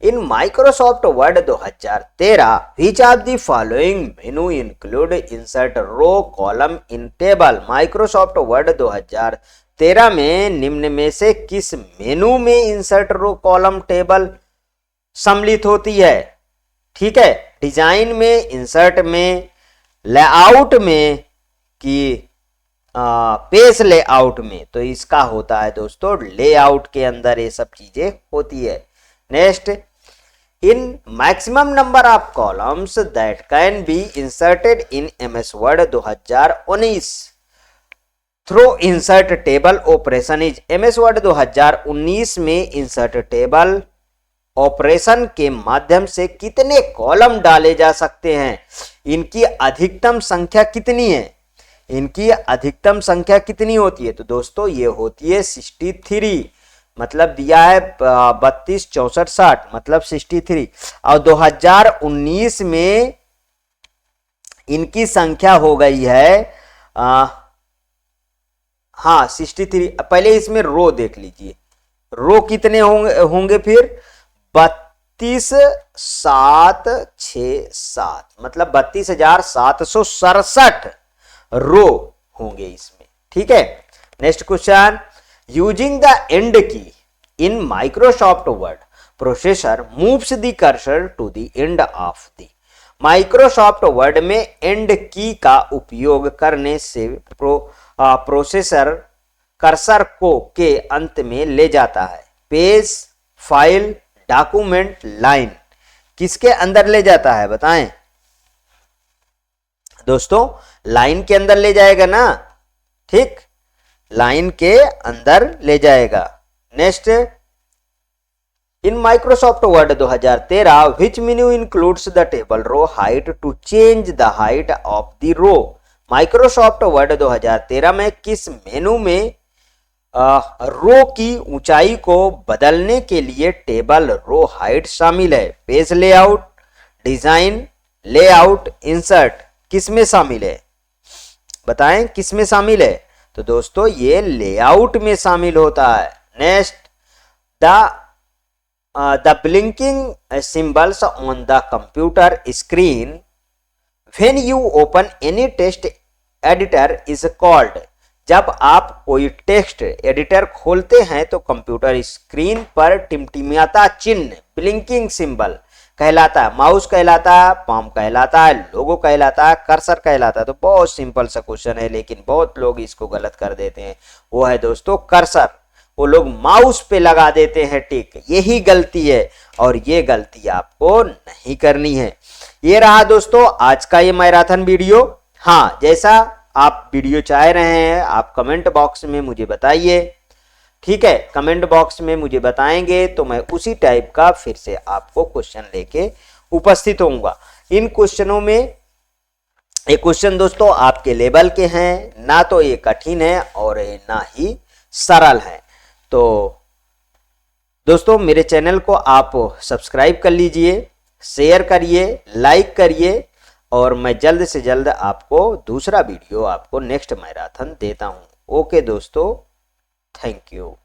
[SPEAKER 1] in Microsoft Word 2013 which of the following menu include insert row column in table. Microsoft Word 2013 में निम्न में से किस मेनू में इंसर्ट रो कॉलम टेबल सम्मिलित होती है, ठीक है, डिजाइन में, इंसर्ट में, लेआउट में कि पेज लेआउट में, तो इसका होता है दोस्तों लेआउट के अंदर ये सब चीजें होती है। Next, in maximum number of columns that can be inserted in MS Word 2019 through insert table operation is. MS Word 2019 में इंसर्ट टेबल ऑपरेशन के माध्यम से कितने कॉलम डाले जा सकते हैं, इनकी अधिकतम संख्या कितनी है, इनकी अधिकतम संख्या कितनी होती है, तो दोस्तों ये होती है 63, मतलब दिया है 32 64 60 मतलब 63, और 2019 में इनकी संख्या हो गई है हाँ 63। पहले इसमें रो देख लीजिए, रो कितने होंगे फिर 32 7 6 7 मतलब 32,767 रो होंगे इसमें, ठीक है। Next question, using the end key in Microsoft Word processor moves the cursor to the end of the. Microsoft Word में एंड की का उपयोग करने से प्रोसेसर कर्सर को के अंत में ले जाता है। पेज, फाइल, डॉक्यूमेंट, लाइन, किसके अंदर ले जाता है बताएं दोस्तों, लाइन के अंदर ले जाएगा ना, ठीक, लाइन के अंदर ले जाएगा। Next, in Microsoft Word 2013 which menu includes the table row height to change the height of the row. Microsoft Word 2013 में किस मेनू में रो की ऊंचाई को बदलने के लिए टेबल रो हाइट शामिल है। Page layout, design, layout, insert, किस में शामिल है बताएं, किस में शामिल है, तो दोस्तों ये लेआउट में शामिल होता है। Next, the blinking symbols on the computer screen when you open any text editor is called. जब आप कोई टेक्स्ट एडिटर खोलते हैं तो कंप्यूटर स्क्रीन पर टिमटिमाता चिन्ह ब्लिंकिंग सिंबल कहलाता है, माउस कहलाता है, पाम कहलाता है, लोगो कहलाता है, कर्सर कहलाता है। तो बहुत सिंपल सा क्वेश्चन है, लेकिन बहुत लोग इसको गलत कर देते हैं, वो है दोस्तों कर्सर। वो लोग माउस पे लगा देते हैं टिक, यही गलती है और ये गलती आपको नहीं करनी है। ये रहा दोस्तों आज का ये मैराथन वीडियो। हाँ, जैसा आप वीडियो चाह रहे हैं आप कमेंट बॉक्स में मुझे बताइए, ठीक है, कमेंट बॉक्स में मुझे बताएंगे तो मैं उसी टाइप का फिर से आपको क्वेश्चन लेके उपस्थित होऊंगा। इन क्वेश्चनों में ये क्वेश्चन दोस्तों आपके लेवल के हैं, ना तो ये कठिन है और ना ही सरल है। तो दोस्तों मेरे चैनल को आप सब्सक्राइब कर लीजिए, शेयर करिए, लाइक करिए, और मैं जल्द से जल्द आपको दूसरा वीडियो आपको नेक्स्ट मैराथन देता हूं। ओके दोस्तों, थैंक यू।